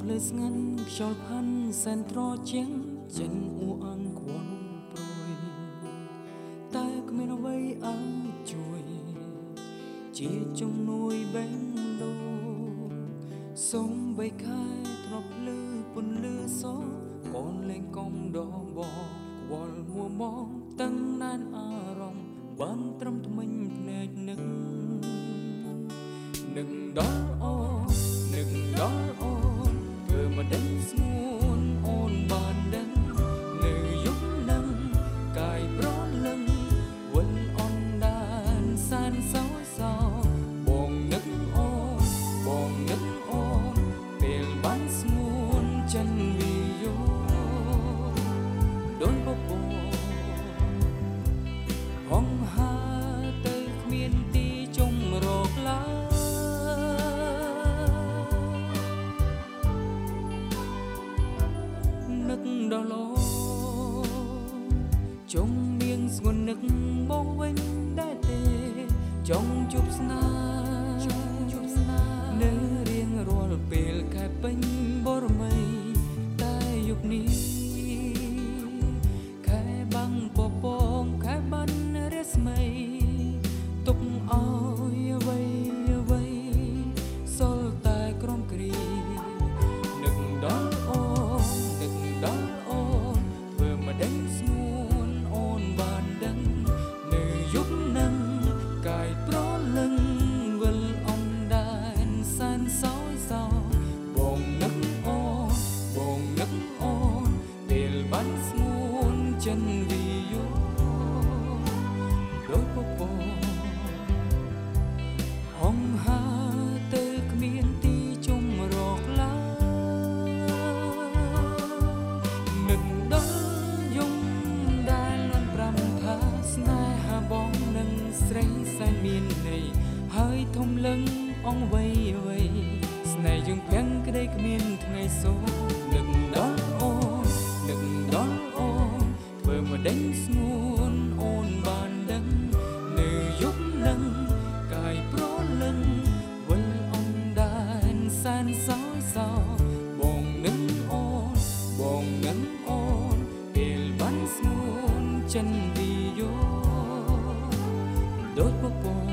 លើស្ងាត់ខ្យល់ផាន់សែនត្រជាងចេញអួអង្គវល់ប្រយតែគ្មានអ្វីអាចជួយជាជំនួយបេះដូងសូមបីខែទ្របលឺពន្លឺសកូនលេងកុំដងបងវល់មួមងតឹងណានអារម្មណ៍បានត្រឹមថ្មិញភ្នែកនឹកដល់អូននឹកដល់អូនធ្វើមកដឹងស្ងួនអូនបានដឹងនៅយុគនឹងកាយប្រលឹងវិលអនដានសានសោសោបងនឹកអូនបងនឹកអូនពេលបានស្ងួនចិនវិយោដូនបបោហងហាទៅគ្មានទីជុំរកឡើយនឹកដល់លោចុងនាងស្ងួននឹកមកវិញដែរទេចង់ជួបស្នេហ៍នៅរៀងរាល់ពេលខែពេញបរមីតែយប់នេះខែបាំងពពងខែបានរាស្មីទុកឲ្យអ្វីសល់តែក្រំគ្រីនឹកដល់អូននឹកដល់អូនធ្វើមកដឹងស្ងួនអូនបានដឹងនៅយុគនឹងកាយប្រលឹងវិលអនដែនសានសោយសោបងនឹកអូនបងនឹកអូនពេលបានស្ងួនចិនវិយោដូចពពកហងហាទៅគ្មានទីជុំរកឡើយនឹកដល់យំដែលលន់ប្រាំថាស្នេហាបងនឹងស្រីសែនមានន័យហើយធំលឹងអងវ័យស្នេហ៍យើងភាំងក្តីគ្មានថ្ងៃសូរនឹកដល់អូននឹកដល់អូនធ្វើមកដេញស្ងួនអូនបានដឹងនៅយុគនឹងកាយប្រលឹងវិលអនដែនសានសោយសោបងនឹកអូនបងនឹកអូនពេលបានស្ងួនចិនវិយោដូចពពក